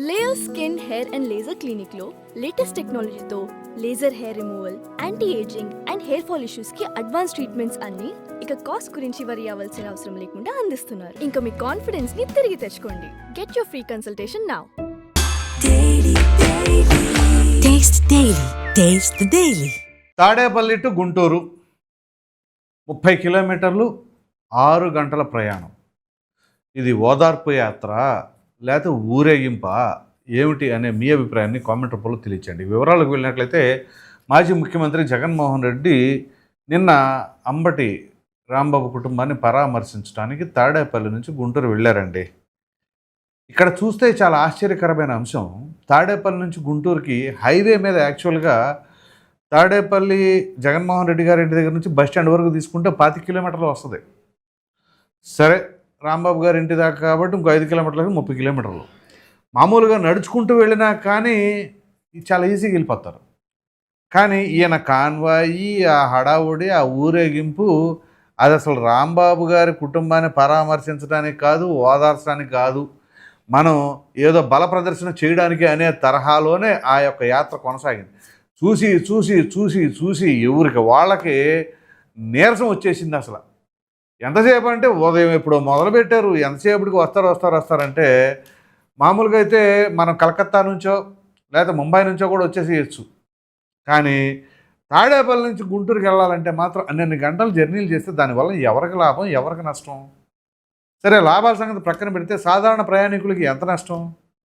Layer skin hair and laser clinic లో latest టెక్నాలజీతో laser hair removal, anti ageing and hair fall issues కి advance treatments అన్ని ఇక cost గురించి వరి అవ్వాల్సిన అవసరం లేకుండా అందిస్తున్నారు. ఇంకా మీ కాన్ఫిడెన్స్ ని తిరిగి తెచ్చుకోండి. Get your free consultation now. Taste daily. Tadepalli to Guntur 30 కిలోమీటర్లు, 6 గంటల ప్రయాణం. ఇది ఓదార్పు యాత్ర లేకపోతే ఊరేగింప ఏమిటి అనే మీ అభిప్రాయాన్ని కామెంట్ రూపంలో తెలియచేయండి. వివరాలకు వెళ్ళినట్లయితే మాజీ ముఖ్యమంత్రి జగన్మోహన్ రెడ్డి నిన్న అంబటి రాంబాబు కుటుంబాన్ని పరామర్శించడానికి తాడేపల్లి నుంచి గుంటూరు వెళ్ళారండి. ఇక్కడ చూస్తే చాలా ఆశ్చర్యకరమైన అంశం, తాడేపల్లి నుంచి గుంటూరుకి హైవే మీద యాక్చువల్గా తాడేపల్లి జగన్మోహన్ రెడ్డి గారి ఇంటి దగ్గర నుంచి బస్ స్టాండ్ వరకు తీసుకుంటే 25 కిలోమీటర్లు వస్తుంది. సరే, రాంబాబు గారి ఇంటి దాకా కాబట్టి ఇంకో 5 కిలోమీటర్లకు 30 కిలోమీటర్లు. మామూలుగా నడుచుకుంటూ వెళ్ళినా కానీ చాలా ఈజీగా వెళ్ళిపోతారు. కానీ ఈయన కాన్వాయి, ఆ హడావుడి, ఆ ఊరేగింపు అది అసలు రాంబాబు గారి కుటుంబాన్ని పరామర్శించడానికి కాదు, ఓదార్చడానికి కాదు, మనం ఏదో బల ప్రదర్శన చేయడానికి అనే తరహాలోనే ఆ యొక్క యాత్ర కొనసాగింది. చూసి చూసి చూసి చూసి ఎవరికి వాళ్ళకి నీరసం వచ్చేసింది. అసలు ఎంతసేపు అంటే ఉదయం ఎప్పుడో మొదలుపెట్టారు, ఎంతసేపటికి వస్తారంటే మామూలుగా అయితే మనం కలకత్తా నుంచో లేదా ముంబై నుంచో కూడా వచ్చేసేయచ్చు. కానీ తాడేపల్లి నుంచి గుంటూరుకి వెళ్ళాలంటే మాత్రం అన్ని గంటలు జర్నీలు చేస్తే దానివల్ల ఎవరికి లాభం, ఎవరికి నష్టం? సరే, లాభాల సంగతి ప్రక్కన పెడితే సాధారణ ప్రయాణికులకి ఎంత నష్టం,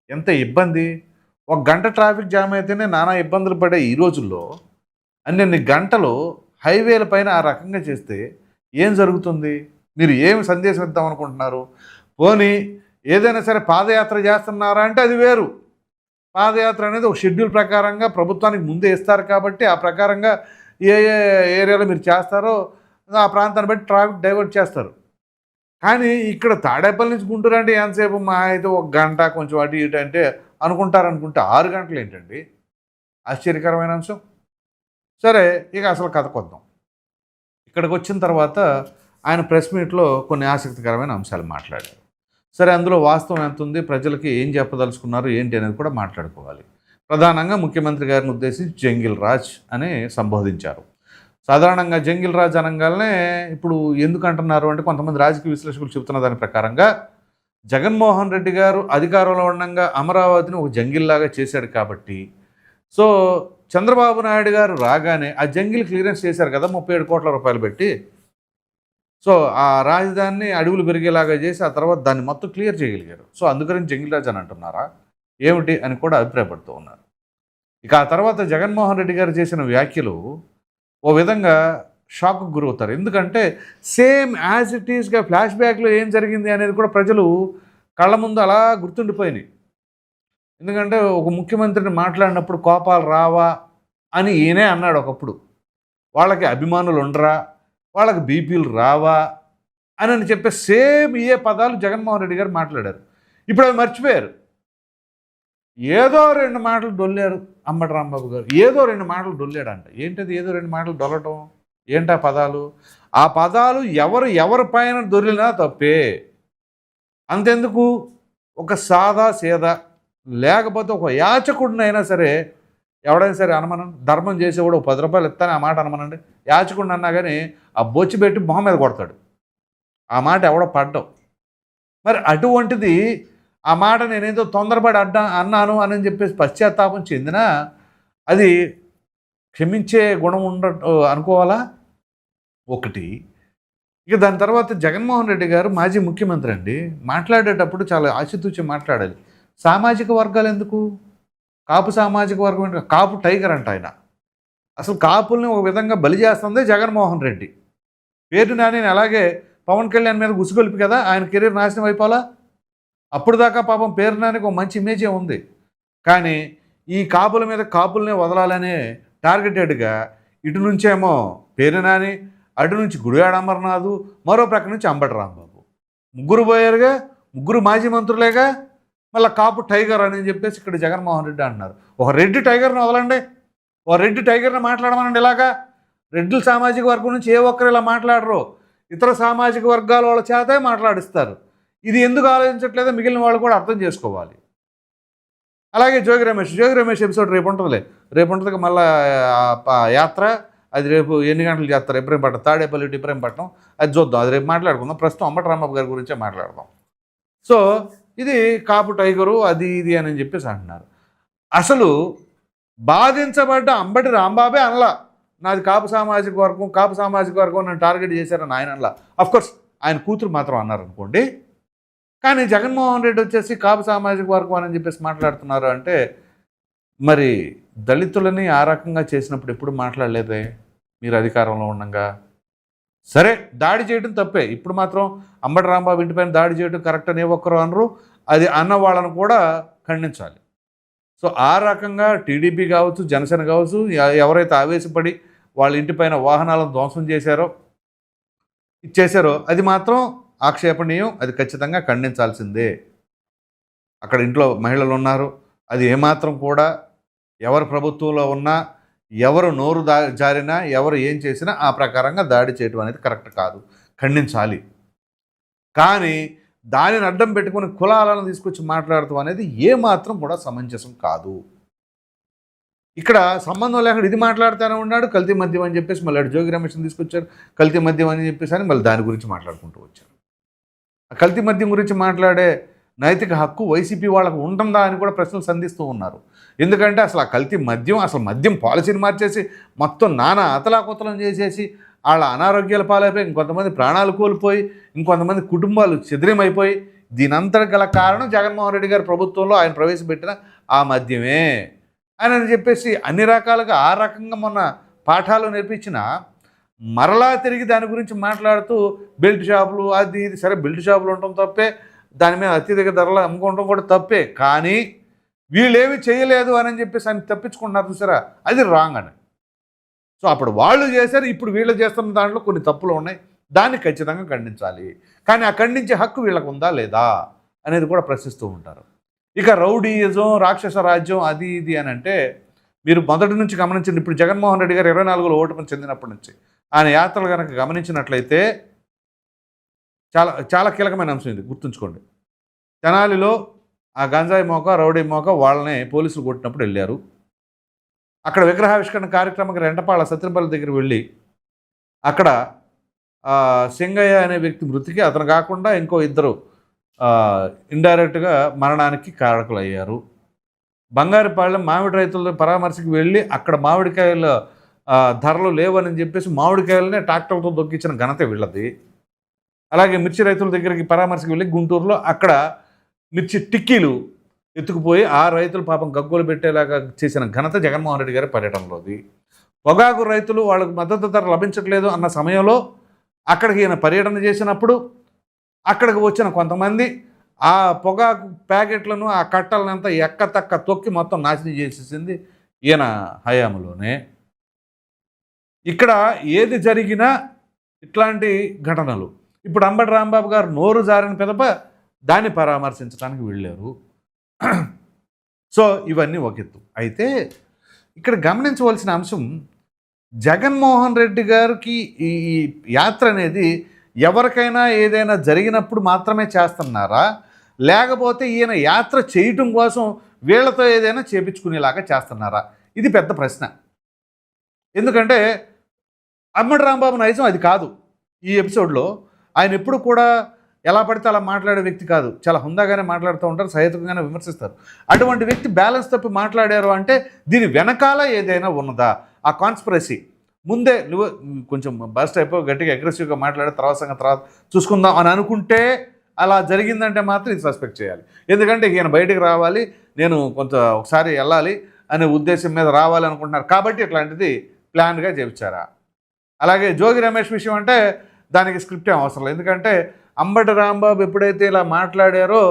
ఎంత ఇబ్బంది? 1 గంట ట్రాఫిక్ జామ్ అయితేనే నానా ఇబ్బందులు పడే ఈ రోజుల్లో అన్ని గంటలు హైవేల పైన ఆ రకంగా చేస్తే ఏం జరుగుతుంది? మీరు ఏమి సందేశం ఇద్దాం అనుకుంటున్నారు? పోనీ ఏదైనా సరే పాదయాత్ర చేస్తున్నారా అంటే అది వేరు. పాదయాత్ర అనేది ఒక షెడ్యూల్ ప్రకారంగా ప్రభుత్వానికి ముందే ఇస్తారు కాబట్టి ఆ ప్రకారంగా ఏ ఏ ఏరియాలో మీరు చేస్తారో ఆ ప్రాంతాన్ని బట్టి ట్రాఫిక్ డైవర్ట్ చేస్తారు. కానీ ఇక్కడ తాడేపల్లి నుంచి గుంటూరు అంటే ఎంతసేపు, మా అయితే 1 గంట కొంచెం అటు ఇటు అంటే అనుకుంటే 6 గంటలు ఏంటండి? ఆశ్చర్యకరమైన అంశం. సరే, ఇక అసలు కథకు వద్దాం. ఇక్కడికి వచ్చిన తర్వాత ఆయన ప్రెస్ మీట్లో కొన్ని ఆసక్తికరమైన అంశాలు మాట్లాడారు. సరే, అందులో వాస్తవం ఎంత ఉంది, ప్రజలకి ఏం చెప్పదలుచుకున్నారు ఏంటి అనేది కూడా మాట్లాడుకోవాలి. ప్రధానంగా ముఖ్యమంత్రి గారిని ఉద్దేశించి జంగిల్ రాజ్ అని సంబోధించారు. సాధారణంగా జంగిల్ రాజ్ అనగానే ఇప్పుడు ఎందుకు అంటున్నారు అంటే కొంతమంది రాజకీయ విశ్లేషకులు చెబుతున్న దాని ప్రకారంగా జగన్మోహన్ రెడ్డి గారు అధికారంలో ఉండగా అమరావతిని ఒక జంగిల్లాగా చేశాడు కాబట్టి, సో చంద్రబాబు నాయుడు గారు రాగానే ఆ జంగిల్ క్లియరెన్స్ చేశారు కదా 37 కోట్ల రూపాయలు పెట్టి. సో ఆ రాజధానిని అడవులు పెరిగేలాగా చేసి ఆ తర్వాత దాన్ని మొత్తం క్లియర్ చేయగలిగారు. సో అందుకని జంగిల్ రాజ్ అని అంటున్నారా ఏమిటి అని కూడా అభిప్రాయపడుతూ ఉన్నారు. ఇక ఆ తర్వాత జగన్మోహన్ రెడ్డి గారు చేసిన వ్యాఖ్యలు ఓ విధంగా షాక్కు గురవుతారు. ఎందుకంటే సేమ్ యాజ్ ఇట్ ఈస్గా ఫ్లాష్ బ్యాక్లో ఏం జరిగింది అనేది కూడా ప్రజలు కళ్ళ ముందు అలా గుర్తుండిపోయినాయి. ఎందుకంటే ఒక ముఖ్యమంత్రిని మాట్లాడినప్పుడు కోపాలు రావా అని ఈయనే అన్నాడు ఒకప్పుడు. వాళ్ళకి అభిమానులు ఉండరా, వాళ్ళకి బీపీలు రావా అని చెప్పే సేమ్ ఏ పదాలు జగన్మోహన్ రెడ్డి గారు మాట్లాడారు. ఇప్పుడు అవి మర్చిపోయారు. ఏదో 2 మాటలు డొల్లారు అంబటి రాంబాబు గారు, ఏదో 2 మాటలు డొల్లాడంట. ఏంటది ఏదో 2 మాటలు డొల్లటం? ఏంటా పదాలు? ఆ పదాలు ఎవరి పైన దొరికినా తప్పే. అంతెందుకు, ఒక సాదా సీదా లేకపోతే ఒక యాచకుడినైనా సరే ఎవడైనా సరే అనమనండి, ధర్మం చేసేవాడు 10 రూపాయలు ఇస్తాను ఆ మాట అనమనండి. యాచకుడిని అన్నా కానీ ఆ బొచ్చి పెట్టి మొహం మీద కొడతాడు. ఆ మాట ఎవడో పడ్డం. మరి అటువంటిది ఆ మాట నేనేదో తొందరపడి అన్నాను అని చెప్పేసి పశ్చాత్తాపం చెందినా అది క్షమించే గుణం అనుకోవాలా? ఒకటి. ఇక దాని తర్వాత జగన్మోహన్ రెడ్డి గారు మాజీ ముఖ్యమంత్రి అండి, మాట్లాడేటప్పుడు చాలా ఆచితూచి మాట్లాడాలి. సామాజిక వర్గాలు ఎందుకు? కాపు సామాజిక వర్గం ఏంటి? కాపు టైగర్ అంట ఆయన. అసలు కాపుల్ని ఒక విధంగా బలి చేస్తుంది జగన్మోహన్ రెడ్డి. పేరు నాని అలాగే పవన్ కళ్యాణ్ మీద గుసుగొలిపి కదా ఆయన కెరీర్ నాశనం అయిపోవాలా? అప్పుడు దాకా పాపం పేరు నానికి ఒక మంచి ఇమేజే ఉంది. కానీ ఈ కాపుల మీద కాపుల్నే వదలాలనే టార్గెటెడ్గా ఇటు నుంచేమో పేరు నాని, అటు నుంచి గుడివాడ అమర్నాథ్, మరో ప్రక్క నుంచి అంబటి రాంబాబు. ముగ్గురు పోయారుగా, ముగ్గురు మాజీ మంత్రులేగా, మళ్ళీ కాపు టైగర్ అని చెప్పేసి ఇక్కడ జగన్మోహన్ రెడ్డి అంటున్నారు. ఒక రెడ్డి టైగర్ని వదలండి, ఒక రెడ్డి టైగర్ని మాట్లాడమనండి. ఇలాగా రెడ్డి సామాజిక వర్గం నుంచి ఏ ఒక్కరు ఇలా మాట్లాడరు, ఇతర సామాజిక వర్గాల వాళ్ళ చేతే మాట్లాడిస్తారు. ఇది ఎందుకు ఆలోచించట్లేదో మిగిలిన వాళ్ళు కూడా అర్థం చేసుకోవాలి. అలాగే జోగి రమేష్ ఎపిసోడ్ రేపు ఉంటుందిలే, రేపు ఉంటుంది మళ్ళీ యాత్ర. అది రేపు ఎన్ని గంటలు చేస్తారు, ఇబ్రహీంపట్నం, తాడేపల్లి టు ఇబ్రహీంపట్నం, అది చూద్దాం, అది రేపు మాట్లాడుకుందాం. ప్రస్తుతం అంబటి రాంబాబు గారి గురించే మాట్లాడదాం. సో ఇది కాపు టైగరు అది ఇది అని చెప్పేసి అంటున్నారు. అసలు బాధించబడ్డ అంబటి రాంబాబే అనలా నాది కాపు సామాజిక వర్గం నన్ను టార్గెట్ చేశారని ఆయన అనలా. అఫ్కోర్స్ ఆయన కూతురు మాత్రం అన్నారు అనుకోండి. కానీ జగన్మోహన్ రెడ్డి వచ్చేసి కాపు సామాజిక వర్గం అని చెప్పేసి మాట్లాడుతున్నారు అంటే మరి దళితులని ఆ రకంగా చేసినప్పుడు ఎప్పుడు మాట్లాడలేదే మీరు అధికారంలో ఉండగా? సరే దాడి చేయడం తప్పే, ఇప్పుడు మాత్రం అంబటి రాంబాబు ఇంటిపైన దాడి చేయడం కరెక్ట్ అని ఒక్కరు అనరు, అది అన్న వాళ్ళను కూడా ఖండించాలి. సో ఆ రకంగా టీడీపీ కావచ్చు, జనసేన కావచ్చు, ఎవరైతే ఆవేశపడి వాళ్ళ ఇంటిపైన వాహనాలను ధ్వంసం చేశారో అది మాత్రం ఆక్షేపణీయం, అది ఖచ్చితంగా ఖండించాల్సిందే. అక్కడ ఇంట్లో మహిళలు ఉన్నారు, అది ఏమాత్రం కూడా ఎవరు ప్రభుత్వంలో ఉన్నా ఎవరు నోరు జారినా ఎవరు ఏం చేసినా ఆ ప్రకారంగా దాడి చేయడం అనేది కరెక్ట్ కాదు, ఖండించాలి. కానీ దానిని అడ్డం పెట్టుకుని కులాలను తీసుకొచ్చి మాట్లాడటం అనేది ఏమాత్రం కూడా సమంజసం కాదు. ఇక్కడ సంబంధం లేకుండా ఇది మాట్లాడుతూనే ఉన్నాడు, కల్తీ మద్యం అని చెప్పేసి మళ్ళీ జోగి రమేష్ని తీసుకొచ్చారు, కల్తీ మద్యం అని చెప్పేసి అని మళ్ళీ దాని గురించి మాట్లాడుకుంటూ వచ్చారు. ఆ కల్తీ మద్యం గురించి మాట్లాడే నైతిక హక్కు వైసీపీ వాళ్ళకు ఉంటుందా అని కూడా ప్రశ్నలు సంధిస్తూ ఉన్నారు. ఎందుకంటే అసలు ఆ కల్తీ మద్యం, అసలు మద్యం పాలసీని మార్చేసి మొత్తం నానా అతలాకుతలం చేసేసి వాళ్ళ అనారోగ్యాల పాలైపోయి, ఇంకొంతమంది ప్రాణాలు కోల్పోయి, ఇంకొంతమంది కుటుంబాలు చెదిరిమైపోయి, దీనంతటి గల కారణం జగన్మోహన్ రెడ్డి గారి ప్రభుత్వంలో ఆయన ప్రవేశపెట్టిన ఆ మద్యమే అని చెప్పేసి అన్ని రకాలుగా ఆ రకంగా మొన్న పాఠాలు నేర్పించిన మరలా తిరిగి దాని గురించి మాట్లాడుతూ బెల్ట్ షాపులు అది ఇది, సరే బెల్ట్ షాపులు ఉండటం తప్పే, దాని మీద అత్యధిక ధరలు అమ్ముకోవడం కూడా తప్పే, కానీ వీళ్ళేమి చేయలేదు అని చెప్పేసి ఆయన తప్పించుకుంటున్నారు చూసారా, అది రాంగ్ అని. సో అప్పుడు వాళ్ళు చేశారు, ఇప్పుడు వీళ్ళు చేస్తున్న దాంట్లో కొన్ని తప్పులు ఉన్నాయి, దాన్ని ఖచ్చితంగా ఖండించాలి. కానీ ఆ ఖండించే హక్కు వీళ్ళకు ఉందా లేదా అనేది కూడా ప్రశ్నిస్తూ ఉంటారు. ఇక రౌడీయిజం, రాక్షస రాజ్యం అది ఇది అని అంటే మీరు మొదటి నుంచి గమనించండి. ఇప్పుడు జగన్మోహన్ రెడ్డి గారు 24లో ఓటమి చెందినప్పటి నుంచి ఆయన యాత్రలు కనుక గమనించినట్లయితే చాలా చాలా కీలకమైన అంశం ఇది, గుర్తుంచుకోండి. తెనాలిలో ఆ గంజాయి మోక, రౌడీ మోక వాళ్ళని పోలీసులు కొట్టినప్పుడు వెళ్ళారు. అక్కడ విగ్రహావిష్కరణ కార్యక్రమంగా రెంటపాళ్ళ సత్యనపల్లి దగ్గర వెళ్ళి అక్కడ సింగయ్య అనే వ్యక్తి మృతికి, అతను కాకుండా ఇంకో ఇద్దరు ఇండైరెక్ట్గా మరణానికి కారకులయ్యారు. బంగారుపాలెం మామిడి రైతుల పరామర్శకు వెళ్ళి అక్కడ మామిడికాయల ధరలు లేవని చెప్పేసి మామిడికాయలనే ట్రాక్టర్లతో దొక్కించిన ఘనత వీళ్ళది. అలాగే మిర్చి రైతుల దగ్గరికి పరామర్శకు వెళ్ళి గుంటూరులో అక్కడ మిర్చి టిక్కీలు ఎత్తుకుపోయి ఆ రైతులు పాపం గగ్గోలు పెట్టేలాగా చేసిన ఘనత జగన్మోహన్ రెడ్డి గారి పర్యటనలోది. పొగాకు రైతులు వాళ్ళకు మద్దతు ధర లభించట్లేదు అన్న సమయంలో అక్కడికి ఈయన పర్యటన చేసినప్పుడు అక్కడికి వచ్చిన కొంతమంది ఆ పొగాకు ప్యాకెట్లను, ఆ కట్టలనంతా ఎక్కతక్క తొక్కి మొత్తం నాశనం చేసేసింది ఈయన హయాంలోనే. ఇక్కడ ఏది జరిగినా ఇట్లాంటి ఘటనలు. ఇప్పుడు అంబటి రాంబాబు గారు నోరు జారిన పిదప దాన్ని పరామర్శించడానికి వెళ్ళారు. సో ఇవన్నీ ఒక ఎత్తు. అయితే ఇక్కడ గమనించవలసిన అంశం, జగన్మోహన్ రెడ్డి గారికి ఈ యాత్ర అనేది ఎవరికైనా ఏదైనా జరిగినప్పుడు మాత్రమే చేస్తున్నారా, లేకపోతే ఈయన యాత్ర చేయటం కోసం వీళ్ళతో ఏదైనా చేపించుకునేలాగా చేస్తున్నారా? ఇది పెద్ద ప్రశ్న. ఎందుకంటే అంబటి రాంబాబు నైజం అది కాదు. ఈ ఎపిసోడ్లో ఆయన ఎప్పుడు కూడా ఎలా పడితే అలా మాట్లాడే వ్యక్తి కాదు, చాలా హుందాగానే మాట్లాడుతూ ఉంటారు, సహేతుకంగానే విమర్శిస్తారు. అటువంటి వ్యక్తి బ్యాలెన్స్ తప్పి మాట్లాడారు అంటే దీని వెనకాల ఏదైనా ఉన్నదా? ఆ కాన్స్పిరసీ ముందే నువ్వు కొంచెం బస్ట్ అయిపోయి గట్టిగా అగ్రెసివ్గా మాట్లాడే తర్వాత సంగతి తర్వాత చూసుకుందాం అని అనుకుంటే అలా జరిగిందంటే మాత్రం ఇది సస్పెక్ట్ చేయాలి. ఎందుకంటే ఈయన బయటికి రావాలి, నేను ఒకసారి వెళ్ళాలి అనే ఉద్దేశం మీద రావాలి అనుకుంటున్నారు కాబట్టి ఇట్లాంటిది ప్లాన్గా చేయించారా? అలాగే జోగి రమేష్ విషయం అంటే దానికి స్క్రిప్ట్ ఏం అవసరం లేదు. ఎందుకంటే అంబటి రాంబాబు ఎప్పుడైతే ఇలా మాట్లాడారో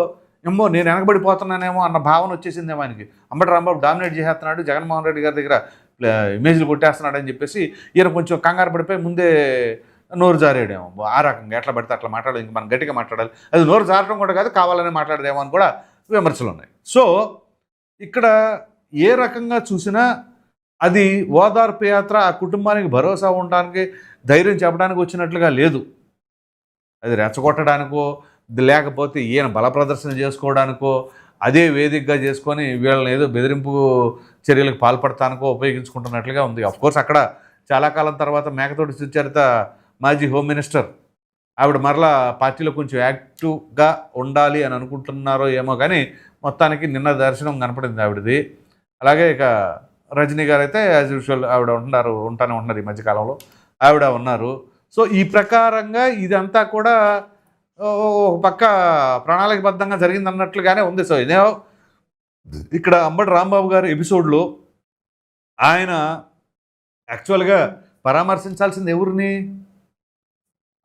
ఏమో నేను వెనకబడిపోతున్నానేమో అన్న భావన వచ్చేసిందేమో ఆయనకి. అంబటి రాంబాబు డామినేట్ చేసేస్తున్నాడు, జగన్మోహన్ రెడ్డి గారి దగ్గర ఇమేజ్లు కొట్టేస్తున్నాడు అని చెప్పేసి ఈయన కొంచెం కంగారు పడిపోయి ముందే నోరు జారేయడేమో. ఆ రకంగా ఎట్లా పడితే అట్లా మాట్లాడాలి, ఇంక మనం గట్టిగా మాట్లాడాలి, అది నోరు జారడం కూడా కాదు కావాలని మాట్లాడదేమో అని కూడా విమర్శలు ఉన్నాయి. సో ఇక్కడ ఏ రకంగా చూసినా అది ఓదార్పు యాత్ర, ఆ కుటుంబానికి భరోసా ఉండడానికి ధైర్యం చెప్పడానికి వచ్చినట్లుగా లేదు. అది రెచ్చగొట్టడానికో లేకపోతే ఈయన బల ప్రదర్శన చేసుకోవడానికో అదే వేదికగా చేసుకొని వీళ్ళని ఏదో బెదిరింపు చర్యలకు పాల్పడటానికో ఉపయోగించుకుంటున్నట్లుగా ఉంది. అఫ్కోర్స్ అక్కడ చాలా కాలం తర్వాత మేకతోటి సుచరిత మాజీ హోమ్ మినిస్టర్, ఆవిడ మరలా పార్టీలో కొంచెం యాక్టివ్గా ఉండాలి అని అనుకుంటున్నారో ఏమో, కానీ మొత్తానికి నిన్న దర్శనం కనపడింది ఆవిడది. అలాగే ఇక రజనీ గారు అయితే యాజ్ యూజువల్ ఆవిడ ఉంటానే ఉన్నారు ఈ మధ్యకాలంలో, ఆవిడ ఉన్నారు. సో ఈ ప్రకారంగా ఇదంతా కూడా ఒక పక్క ప్రణాళికబద్ధంగా జరిగిందన్నట్లుగానే ఉంది. సో ఇదే ఇక్కడ అంబటి రాంబాబు గారు ఎపిసోడ్లో ఆయన యాక్చువల్గా పరామర్శించాల్సింది ఎవరిని?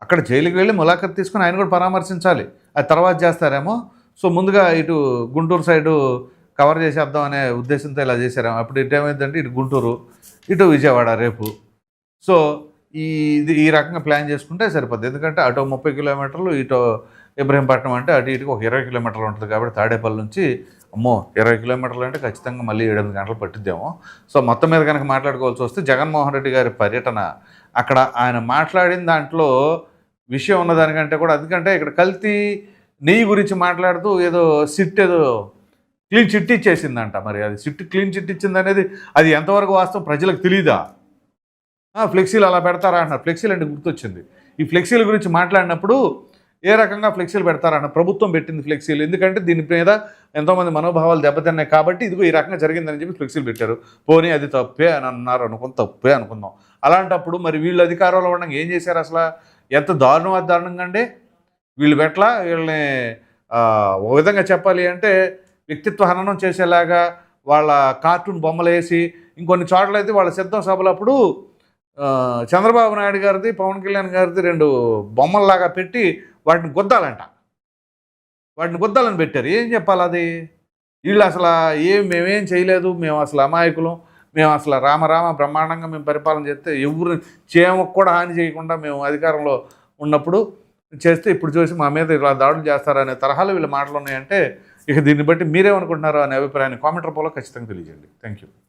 అక్కడ జైలుకి వెళ్ళి ములాఖత్ తీసుకుని ఆయన కూడా పరామర్శించాలి, అది తర్వాత చేస్తారేమో. సో ముందుగా ఇటు గుంటూరు సైడు కవర్ చేసేద్దాం అనే ఉద్దేశంతో ఇలా చేశారేమో. అప్పుడు ఇటు ఏమైందంటే ఇటు గుంటూరు, ఇటు విజయవాడ రేపు. సో ఈ రకంగా ప్లాన్ చేసుకుంటే సరిపోద్ది. ఎందుకంటే అటు 30 కిలోమీటర్లు, ఇటు ఇబ్రహీంపట్నం అంటే అటు ఇటుకు ఒక 20 కిలోమీటర్లు ఉంటుంది. కాబట్టి తాడేపల్లి నుంచి 20 కిలోమీటర్లు అంటే ఖచ్చితంగా మళ్ళీ 7-8 గంటలు పట్టిద్దేమో. సో మొత్తం మీద కనుక మాట్లాడుకోవాల్సి వస్తే జగన్మోహన్ రెడ్డి గారి పర్యటన, అక్కడ ఆయన మాట్లాడిన దాంట్లో విషయం ఉన్నదానికంటే కూడా, ఎందుకంటే ఇక్కడ కల్తీ నెయ్యి గురించి మాట్లాడుతూ ఏదో క్లీన్ చిట్ ఇచ్చేసిందంట. మరి అది క్లీన్ చిట్ ఇచ్చింది అనేది అది ఎంతవరకు వాస్తవం ప్రజలకు తెలీదా? ఫ్లెక్సీలు అలా పెడతారా అంటున్నారు. ఫ్లెక్సీలు అంటే గుర్తొచ్చింది. ఈ ఫ్లెక్సీల గురించి మాట్లాడినప్పుడు ఏ రకంగా ఫ్లెక్సీలు పెడతారన్న, ప్రభుత్వం పెట్టింది ఫ్లెక్సీలు. ఎందుకంటే దీని మీద ఎంతోమంది మనోభావాలు దెబ్బతిన్నాయి కాబట్టి ఇదిగో ఈ రకంగా జరిగిందని చెప్పి ఫ్లెక్సీలు పెట్టారు. పోనీ అది తప్పే అని అన్నారు తప్పే అనుకుందాం. అలాంటప్పుడు మరి వీళ్ళు అధికారంలో ఉండగా ఏం చేశారు అసలు? ఎంత దారుణంగా అండి వీళ్ళు పెట్ల. వీళ్ళని ఒక విధంగా చెప్పాలి అంటే వ్యక్తిత్వ హననం చేసేలాగా వాళ్ళ కార్టూన్ బొమ్మలు వేసి, ఇంకొన్ని చోట్ల అయితే వాళ్ళ సిద్ధం సభలప్పుడు చంద్రబాబు నాయుడు గారిది, పవన్ కళ్యాణ్ గారిది 2 బొమ్మల్లాగా పెట్టి వాటిని గుద్దాలని పెట్టారు. ఏం చెప్పాలి అది? వీళ్ళు అసలు మేమేం చేయలేదు, మేము అసలు అమాయకులం, మేము అసలు రామ బ్రహ్మాండంగా మేము పరిపాలన చేస్తే ఎవరు చేయమకు కూడా హాని చేయకుండా మేము అధికారంలో ఉన్నప్పుడు చేస్తే ఇప్పుడు చూసి మా మీద ఇలా దాడులు చేస్తారనే తరహాలో వీళ్ళ మాటలు ఉన్నాయంటే, ఇక దీన్ని బట్టి మీరేమనుకుంటున్నారో అనే అభిప్రాయాన్ని కామెంట్ రూపంలో ఖచ్చితంగా తెలియజేయండి. Thank you.